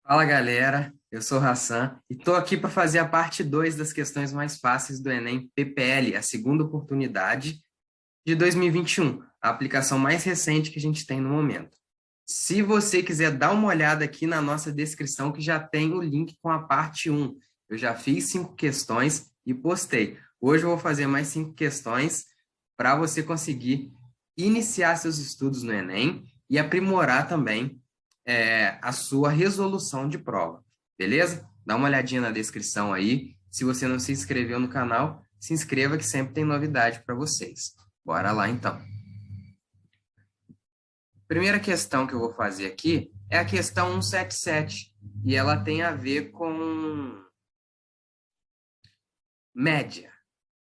Fala galera, eu sou o Hassan e estou aqui para fazer a parte 2 das questões mais fáceis do Enem PPL, a segunda oportunidade de 2021, a aplicação mais recente que a gente tem no momento. Se você quiser dar uma olhada aqui na nossa descrição, que já tem o link com a parte 1. Eu já fiz 5 questões e postei. Hoje eu vou fazer mais 5 questões para você conseguir iniciar seus estudos no Enem e aprimorar também a sua resolução de prova, beleza? Dá uma olhadinha na descrição aí. Se você não se inscreveu no canal, se inscreva que sempre tem novidade para vocês. Bora lá então. Primeira questão que eu vou fazer aqui é a questão 177 e ela tem a ver com média.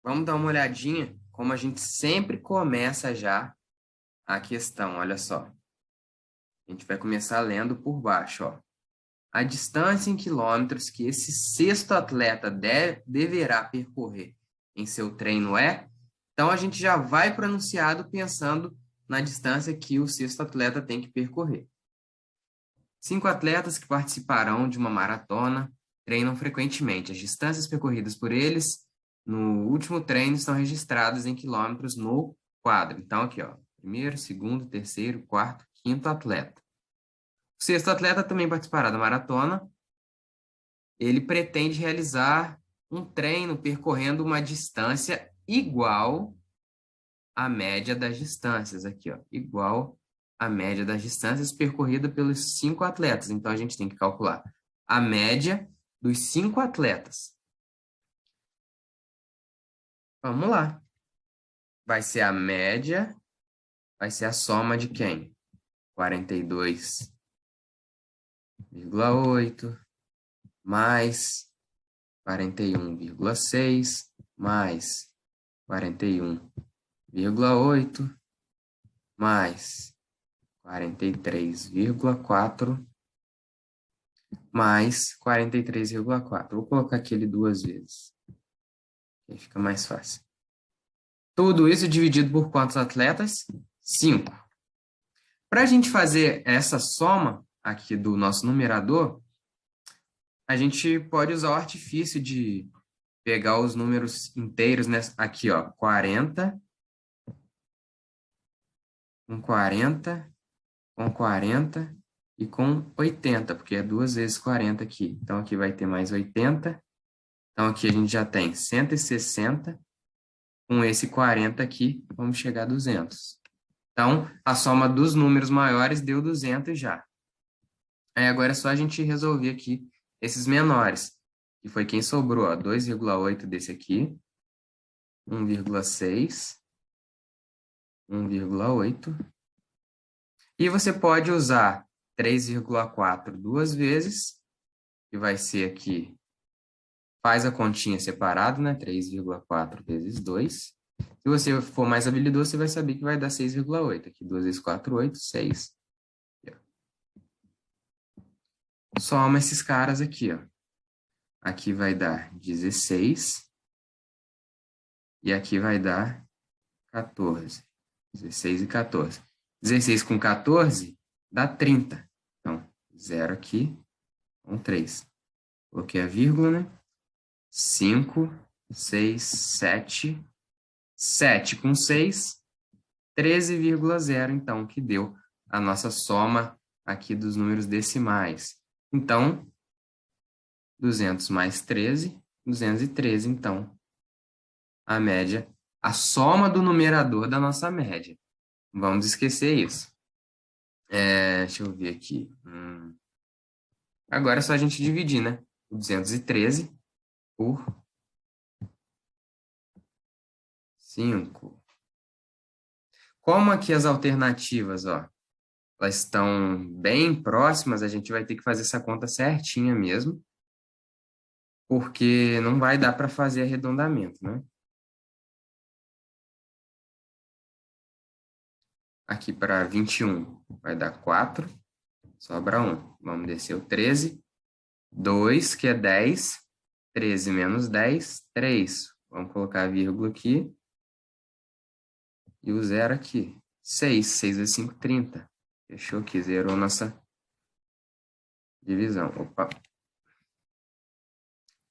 Vamos dar uma olhadinha como a gente sempre começa já a questão, olha só. A gente vai começar lendo por baixo, ó. A distância em quilômetros que esse sexto atleta deverá percorrer em seu treino é. Então, a gente já vai para o enunciado pensando na distância que o sexto atleta tem que percorrer. 5 atletas que participarão de uma maratona treinam frequentemente. As distâncias percorridas por eles no último treino estão registradas em quilômetros no quadro. Então, aqui, ó, primeiro, segundo, terceiro, quarto, quinto atleta. O sexto atleta também participará da maratona. Ele pretende realizar um treino percorrendo uma distância igual à média das distâncias. Aqui, ó, igual à média das distâncias percorrida pelos 5 atletas. Então, a gente tem que calcular a média dos 5 atletas. Vamos lá. Vai ser a média, vai ser a soma de quem? 42,8 mais 41,6 mais 41,8 mais 43,4 mais 43,4. Vou colocar aqui ele 2 vezes. Aí fica mais fácil. Tudo isso dividido por quantos atletas? 5. Para a gente fazer essa soma aqui do nosso numerador, a gente pode usar o artifício de pegar os números inteiros, né? Aqui, ó, 40, com 40, com 40 e com 80, porque é 2 vezes 40 aqui. Então, aqui vai ter mais 80. Então, aqui a gente já tem 160. Com esse 40 aqui, vamos chegar a 200. Então, a soma dos números maiores deu 200 já. Aí agora é só a gente resolver aqui esses menores, que foi quem sobrou, ó, 2,8 desse aqui, 1,6, 1,8. E você pode usar 3,4 duas vezes, que vai ser aqui, faz a continha separado, né? 3,4 vezes 2. Se você for mais habilidoso, você vai saber que vai dar 6,8. Aqui, 2 vezes 4, 8, 6. Soma esses caras aqui, ó. Aqui vai dar 16. E aqui vai dar 14. 16 e 14. 16 com 14 dá 30. Então, 0 aqui, com 3. Coloquei a vírgula, né? 5, 6, 7. 7 com 6, 13,0, então, que deu a nossa soma aqui dos números decimais. Então, 200 mais 13, 213, então, a média, a soma do numerador da nossa média. Vamos esquecer isso. Deixa eu ver aqui. Agora é só a gente dividir, né? 213 por 5. Como aqui as alternativas, ó, elas estão bem próximas, a gente vai ter que fazer essa conta certinha mesmo, porque não vai dar para fazer arredondamento, né? Aqui para 21 vai dar 4, sobra 1. Vamos descer o 13. 2, que é 10. 13 menos 10, 3. Vamos colocar a vírgula aqui. E o 0 aqui. 6. 6 vezes 5, 30. Fechou aqui, zerou Divisão. Opa.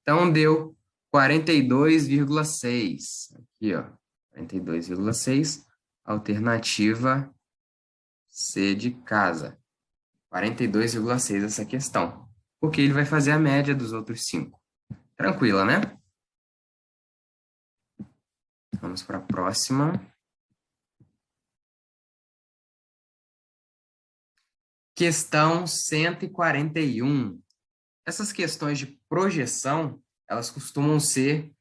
Então, deu 42,6. Aqui, ó. 42,6. Alternativa C de casa. 42,6 essa questão. Porque ele vai fazer a média dos outros 5. Tranquila, né? Vamos para a próxima. Questão 141. Essas questões de projeção, elas costumam ser,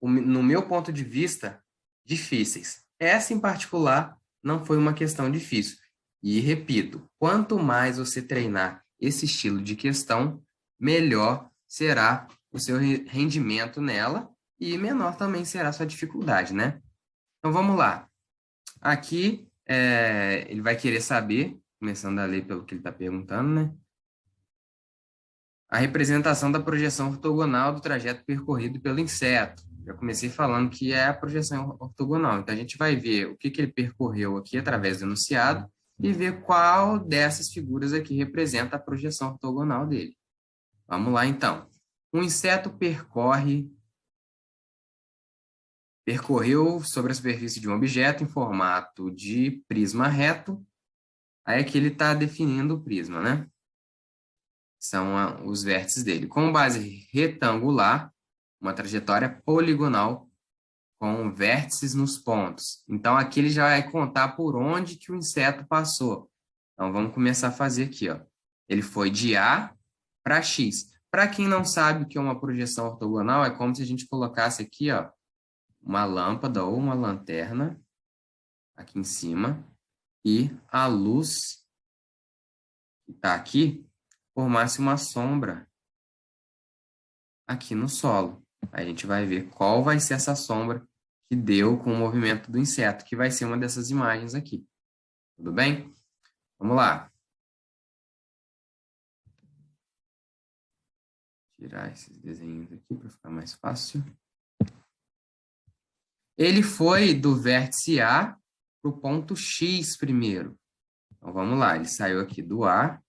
no meu ponto de vista, difíceis. Essa, em particular, não foi uma questão difícil. E, repito, quanto mais você treinar esse estilo de questão, melhor será o seu rendimento nela e menor também será a sua dificuldade, né? Então, vamos lá. Aqui, ele vai querer saber, começando a ler pelo que ele está perguntando, né? A representação da projeção ortogonal do trajeto percorrido pelo inseto. Já comecei falando que é a projeção ortogonal. Então, a gente vai ver o que ele percorreu aqui através do enunciado e ver qual dessas figuras aqui representa a projeção ortogonal dele. Vamos lá, então. Um inseto percorreu sobre a superfície de um objeto em formato de prisma reto. Aí aqui ele está definindo o prisma, né? São os vértices dele. Com base retangular, uma trajetória poligonal com vértices nos pontos. Então, aqui ele já vai contar por onde que o inseto passou. Então, vamos começar a fazer aqui, ó. Ele foi de A para X. Para quem não sabe o que é uma projeção ortogonal, é como se a gente colocasse aqui, ó, uma lâmpada ou uma lanterna aqui em cima e a luz que está aqui formasse uma sombra aqui no solo. Aí a gente vai ver qual vai ser essa sombra que deu com o movimento do inseto, que vai ser uma dessas imagens aqui. Tudo bem? Vamos lá. Tirar esses desenhos aqui para ficar mais fácil. Ele foi do vértice A para o ponto X primeiro. Então, vamos lá. Ele saiu aqui do A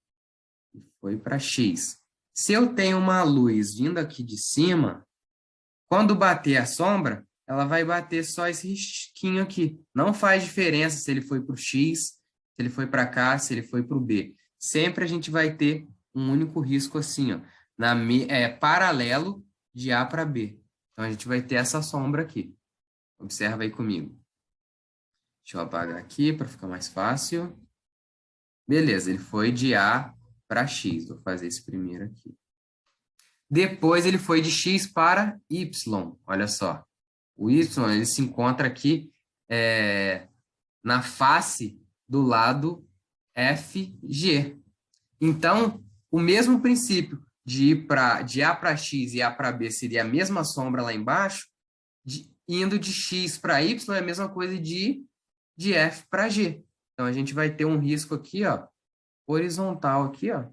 e foi para X. Se eu tenho uma luz vindo aqui de cima, quando bater a sombra, ela vai bater só esse risquinho aqui. Não faz diferença se ele foi para o X, se ele foi para cá, se ele foi para o B. Sempre a gente vai ter um único risco assim, ó, paralelo de A para B. Então, a gente vai ter essa sombra aqui. Observa aí comigo. Deixa eu apagar aqui para ficar mais fácil. Beleza, ele foi de A para X. Vou fazer esse primeiro aqui. Depois ele foi de X para Y. Olha só. O Y ele se encontra aqui na face do lado FG. Então, o mesmo princípio de A para X e A para B seria a mesma sombra lá embaixo, indo de X para Y é a mesma coisa de F para G. Então, a gente vai ter um risco aqui, ó, horizontal aqui, ó,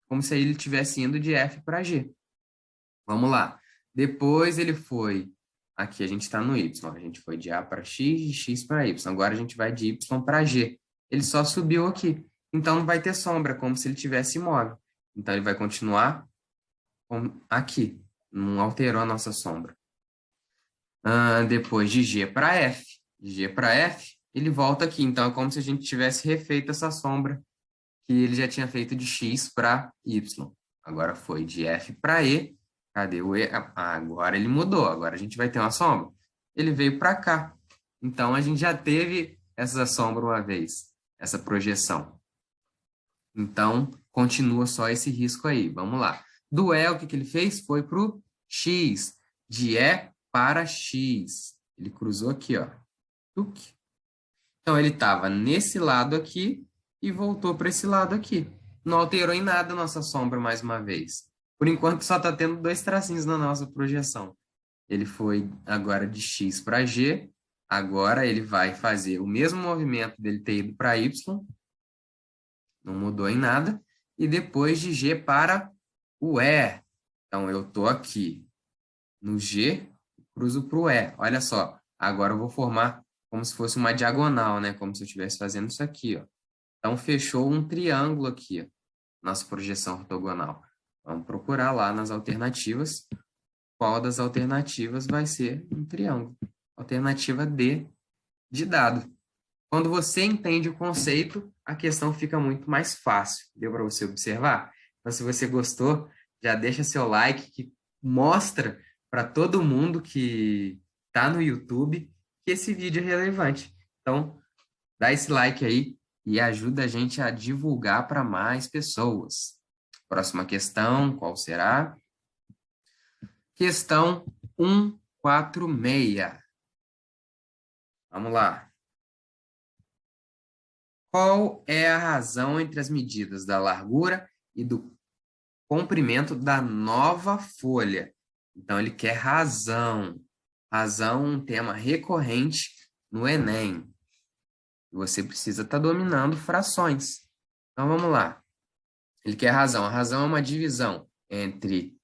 como se ele estivesse indo de F para G. Vamos lá. Depois ele foi, aqui a gente está no Y, a gente foi de A para X, de X para Y. Agora a gente vai de Y para G. Ele só subiu aqui. Então não vai ter sombra, como se ele tivesse imóvel. Então ele vai continuar aqui. Não alterou a nossa sombra. Depois de G para F. De G para F, ele volta aqui. Então é como se a gente tivesse refeito essa sombra que ele já tinha feito de X para Y. Agora foi de F para E. Cadê o E? Agora ele mudou. Agora a gente vai ter uma sombra. Ele veio para cá. Então, a gente já teve essa sombra uma vez, essa projeção. Então, continua só esse risco aí. Vamos lá. Do E, o que ele fez? Foi para o X. De E para X. Ele cruzou aqui, ó. Então, ele estava nesse lado aqui e voltou para esse lado aqui. Não alterou em nada a nossa sombra mais uma vez. Por enquanto, só está tendo 2 tracinhos na nossa projeção. Ele foi agora de X para G. Agora ele vai fazer o mesmo movimento dele ter ido para Y. Não mudou em nada. E depois de G para o E. Então, eu estou aqui no G, cruzo para o E. Olha só. Agora eu vou formar como se fosse uma diagonal, né? Como se eu estivesse fazendo isso aqui, ó. Então, fechou um triângulo aqui, ó, nossa projeção ortogonal? Vamos procurar lá nas alternativas qual das alternativas vai ser um triângulo. Alternativa D de dado. Quando você entende o conceito, a questão fica muito mais fácil. Deu para você observar? Então, se você gostou, já deixa seu like, que mostra para todo mundo que está no YouTube que esse vídeo é relevante. Então, dá esse like aí e ajuda a gente a divulgar para mais pessoas. Próxima questão, qual será? Questão 146. Vamos lá. Qual é a razão entre as medidas da largura e do comprimento da nova folha? Então, ele quer razão. Razão é um tema recorrente no Enem. Você precisa estar dominando frações. Então, vamos lá. Ele quer razão. A razão é uma divisão entre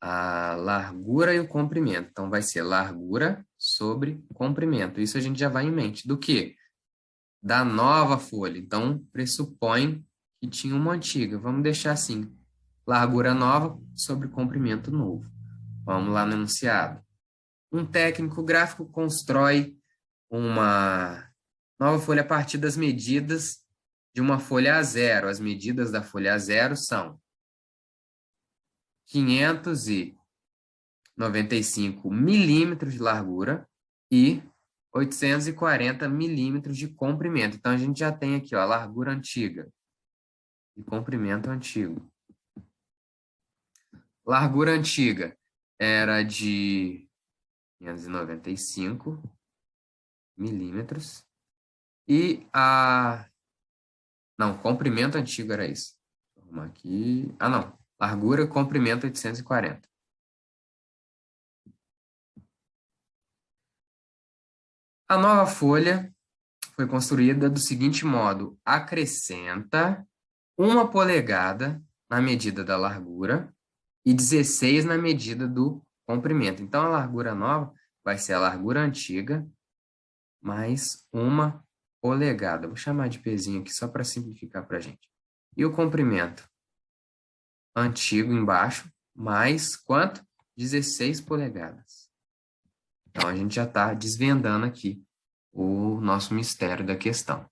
a largura e o comprimento. Então, vai ser largura sobre comprimento. Isso a gente já vai em mente. Do quê? Da nova folha. Então, pressupõe que tinha uma antiga. Vamos deixar assim. Largura nova sobre comprimento novo. Vamos lá no enunciado. Um técnico gráfico constrói uma nova folha a partir das medidas de uma folha A0. As medidas da folha A0 são 595 milímetros de largura e 840 milímetros de comprimento. Então, a gente já tem aqui ó, a largura antiga e comprimento antigo. Largura antiga era de 595 milímetros e a... Não, comprimento antigo era isso. Vou arrumar aqui. Ah, não. Largura e comprimento 840. A nova folha foi construída do seguinte modo: acrescenta 1 polegada na medida da largura e 16 na medida do comprimento. Então, a largura nova vai ser a largura antiga mais 1 polegada. Vou chamar de pezinho aqui só para simplificar para a gente. E o comprimento antigo embaixo, mais quanto? 16 polegadas. Então, a gente já está desvendando aqui o nosso mistério da questão.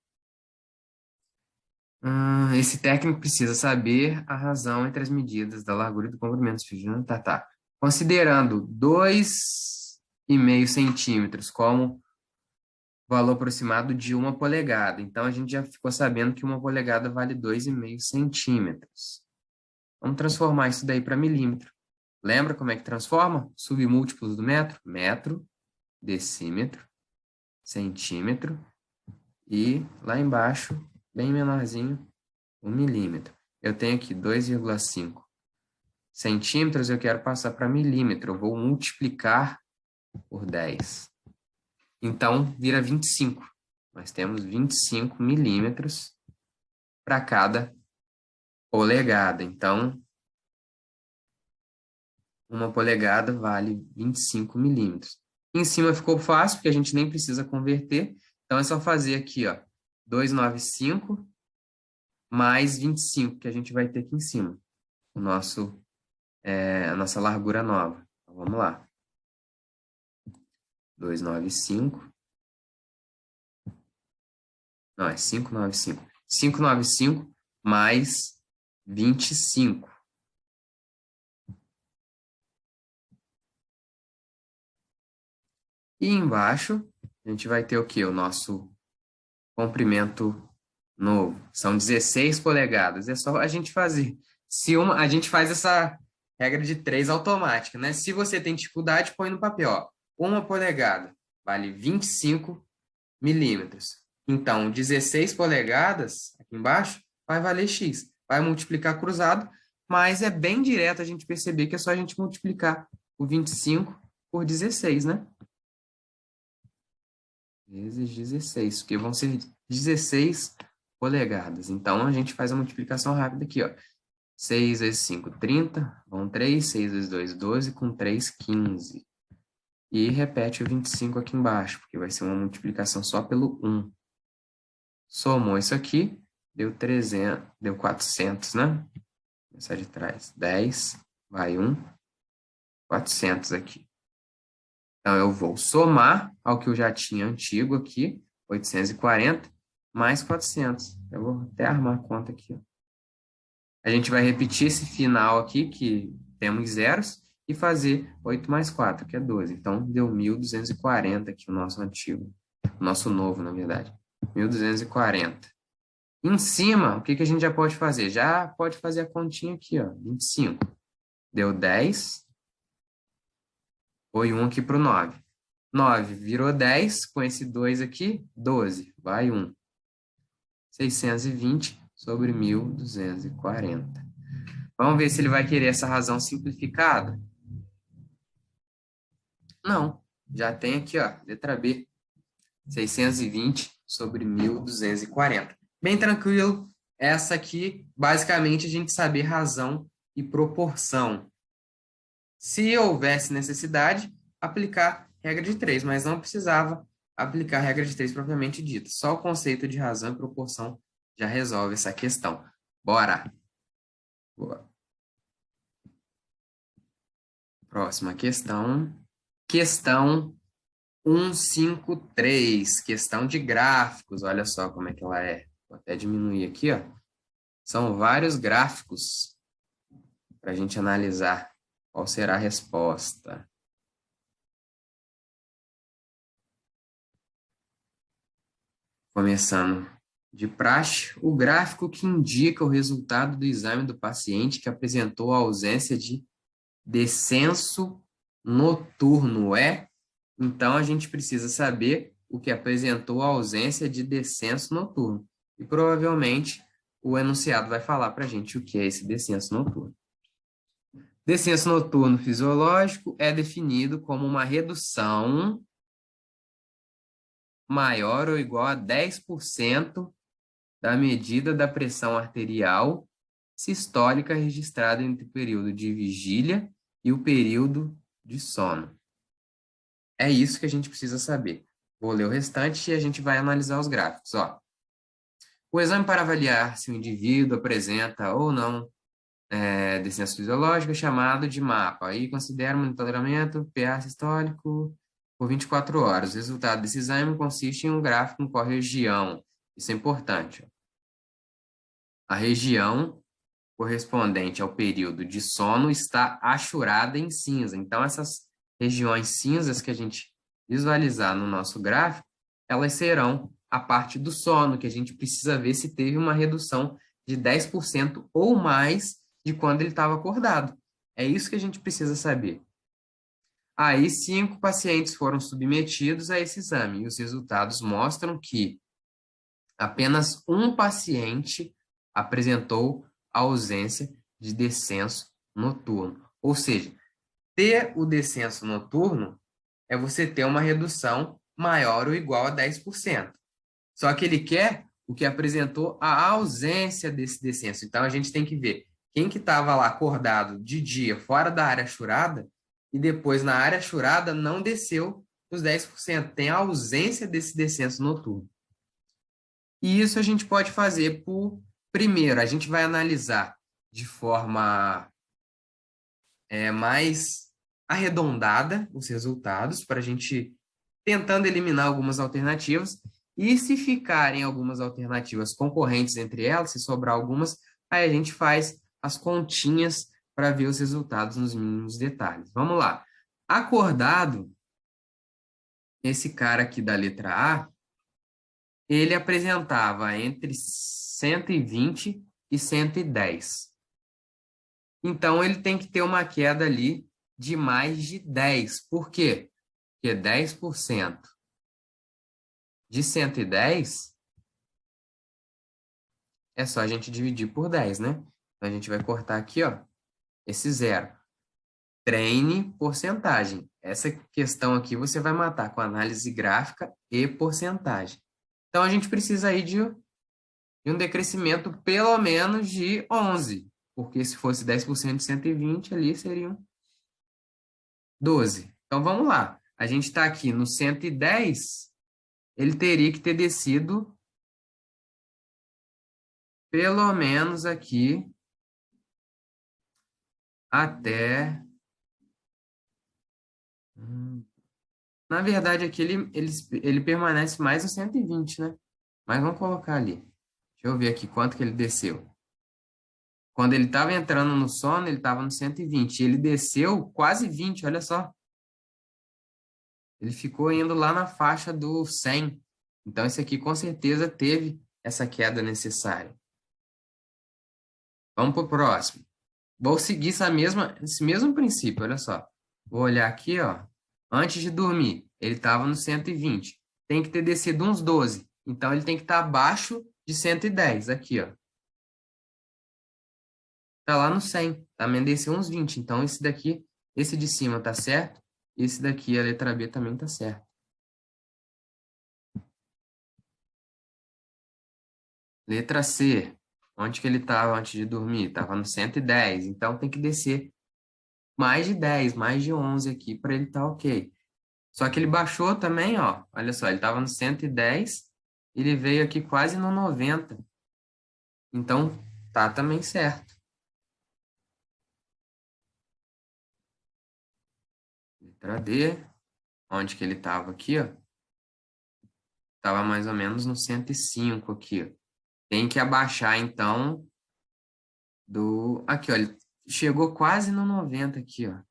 Esse técnico precisa saber a razão entre as medidas da largura e do comprimento. Tá. Considerando 2,5 centímetros como valor aproximado de 1 polegada. Então, a gente já ficou sabendo que 1 polegada vale 2,5 centímetros. Vamos transformar isso daí para milímetro. Lembra como é que transforma? Submúltiplos do metro? Metro, decímetro, centímetro e lá embaixo, bem menorzinho, 1 milímetro. Eu tenho aqui 2,5 centímetros, eu quero passar para milímetro. Eu vou multiplicar por 10. Então, vira 25. Nós temos 25 milímetros para cada polegada. Então, 1 polegada vale 25 milímetros. Em cima ficou fácil, porque a gente nem precisa converter. Então, é só fazer aqui, ó, 295 mais 25, que a gente vai ter aqui em cima. A nossa largura nova. Então, vamos lá. 295. Não, é 595. 595 mais 25. E embaixo, a gente vai ter o quê? O nosso comprimento novo. São 16 polegadas. É só a gente fazer. A gente faz essa regra de 3 automática, né? Se você tem dificuldade, põe no papel, ó. 1 polegada vale 25 milímetros. Então, 16 polegadas, aqui embaixo, vai valer X. Vai multiplicar cruzado, mas é bem direto a gente perceber que é só a gente multiplicar o 25 por 16, né? Vezes 16, porque vão ser 16 polegadas. Então, a gente faz a multiplicação rápida aqui, ó. 6 vezes 5, 30. Vão 3. 6 vezes 2, 12. Com 3, 15. E repete o 25 aqui embaixo, porque vai ser uma multiplicação só pelo 1. Somou isso aqui, deu 300, deu 400, né? Começar de trás. 10, vai 1, 400 aqui. Então, eu vou somar ao que eu já tinha antigo aqui, 840, mais 400. Eu vou até armar a conta aqui, ó. A gente vai repetir esse final aqui, que temos zeros, e fazer 8 mais 4, que é 12. Então, deu 1.240 aqui o nosso antigo. O nosso novo, na verdade. 1.240. Em cima, o que a gente já pode fazer? Já pode fazer a continha aqui, ó. 25. Deu 10. Foi 1 aqui para o 9. 9 virou 10. Com esse 2 aqui, 12. Vai 1. 620 sobre 1.240. Vamos ver se ele vai querer essa razão simplificada. Não. Já tem aqui, ó, letra B. 620 sobre 1.240. Bem tranquilo. Essa aqui, basicamente, a gente saber razão e proporção. Se houvesse necessidade, aplicar regra de 3, mas não precisava aplicar regra de 3 propriamente dita. Só o conceito de razão e proporção já resolve essa questão. Bora! Boa. Próxima questão. Questão 153. Questão de gráficos. Olha só como é que ela é. Vou até diminuir aqui, ó. São vários gráficos para a gente analisar qual será a resposta. Começando de praxe, o gráfico que indica o resultado do exame do paciente que apresentou a ausência de descenso noturno é. Então, a gente precisa saber o que apresentou a ausência de descenso noturno. E provavelmente o enunciado vai falar para a gente o que é esse descenso noturno. Descenso noturno fisiológico é definido como uma redução maior ou igual a 10% da medida da pressão arterial sistólica registrada entre o período de vigília e o período de sono. É isso que a gente precisa saber. Vou ler o restante e a gente vai analisar os gráficos. Ó. O exame para avaliar se o indivíduo apresenta ou não descenso fisiológico é chamado de mapa. Aí considera o monitoramento pH sistólico por 24 horas. O resultado desse exame consiste em um gráfico com região. Isso é importante. Ó. A região correspondente ao período de sono está achurada em cinza. Então, essas regiões cinzas que a gente visualizar no nosso gráfico, elas serão a parte do sono, que a gente precisa ver se teve uma redução de 10% ou mais de quando ele estava acordado. É isso que a gente precisa saber. Aí, 5 pacientes foram submetidos a esse exame, e os resultados mostram que apenas um paciente apresentou a ausência de descenso noturno. Ou seja, ter o descenso noturno é você ter uma redução maior ou igual a 10%. Só que ele quer o que apresentou a ausência desse descenso. Então, a gente tem que ver quem que estava lá acordado de dia, fora da área achurada, e depois na área achurada não desceu os 10%. Tem a ausência desse descenso noturno. E isso a gente pode fazer por, primeiro, a gente vai analisar de forma mais arredondada os resultados, para a gente tentando eliminar algumas alternativas, e se ficarem algumas alternativas concorrentes entre elas, se sobrar algumas, aí a gente faz as continhas para ver os resultados nos mínimos detalhes. Vamos lá. Acordado, esse cara aqui da letra A, ele apresentava entre 120 e 110. Então, ele tem que ter uma queda ali de mais de 10. Por quê? Porque 10% de 110 é só a gente dividir por 10, né? Então, a gente vai cortar aqui, ó, esse zero. Treine porcentagem. Essa questão aqui você vai matar com análise gráfica e porcentagem. Então, a gente precisa aí de um decrescimento pelo menos de 11, porque se fosse 10% de 120, ali seriam 12. Então, vamos lá. A gente está aqui no 110, ele teria que ter descido pelo menos aqui até... Na verdade, aqui ele permanece mais no 120, né? Mas vamos colocar ali. Deixa eu ver aqui quanto que ele desceu. Quando ele estava entrando no sono, ele estava no 120. Ele desceu quase 20, olha só. Ele ficou indo lá na faixa do 100. Então, esse aqui com certeza teve essa queda necessária. Vamos para o próximo. Vou seguir esse mesmo princípio, olha só. Vou olhar aqui, ó. Antes de dormir, ele estava no 120. Tem que ter descido uns 12. Então, ele tem que estar abaixo de 110, aqui, ó. Tá lá no 100. Também desceu uns 20. Então, esse daqui, esse de cima tá certo. Esse daqui, a letra B, também tá certo. Letra C. Onde que ele estava antes de dormir? Estava no 110. Então, tem que descer mais de 10, mais de 11 aqui para ele estar ok. Só que ele baixou também, ó. Olha só, ele estava no 110, ele veio aqui quase no 90. Então, tá também certo. Letra D, onde que ele estava aqui, ó. Estava mais ou menos no 105 aqui, ó. Tem que abaixar, então, do... Aqui, ó, ele chegou quase no 90 aqui, ó.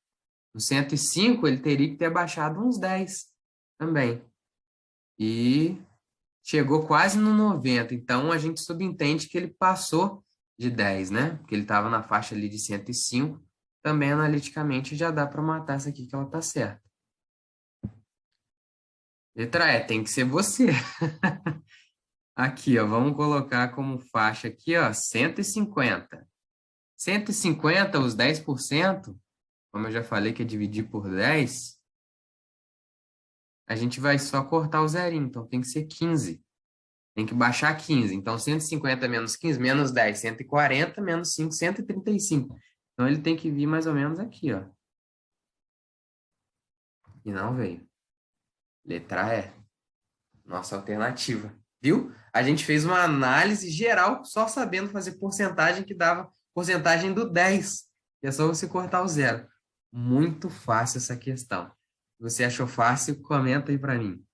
No 105, ele teria que ter abaixado uns 10 também. E chegou quase no 90. Então, a gente subentende que ele passou de 10, né? Porque ele estava na faixa ali de 105. Também, analiticamente, já dá para matar essa aqui que ela tá certa. Letra E, tem que ser você. Aqui, ó, vamos colocar como faixa aqui, ó, 150. 150, os 10%, como eu já falei que é dividir por 10, a gente vai só cortar o zerinho, então tem que ser 15. Tem que baixar 15. Então, 150 menos 15, menos 10, 140, menos 5, 135. Então, ele tem que vir mais ou menos aqui, ó. E não veio. Letra E. Nossa alternativa. Viu? A gente fez uma análise geral só sabendo fazer porcentagem que dava porcentagem do 10. E é só você cortar o zero. Muito fácil essa questão. Se você achou fácil, comenta aí para mim.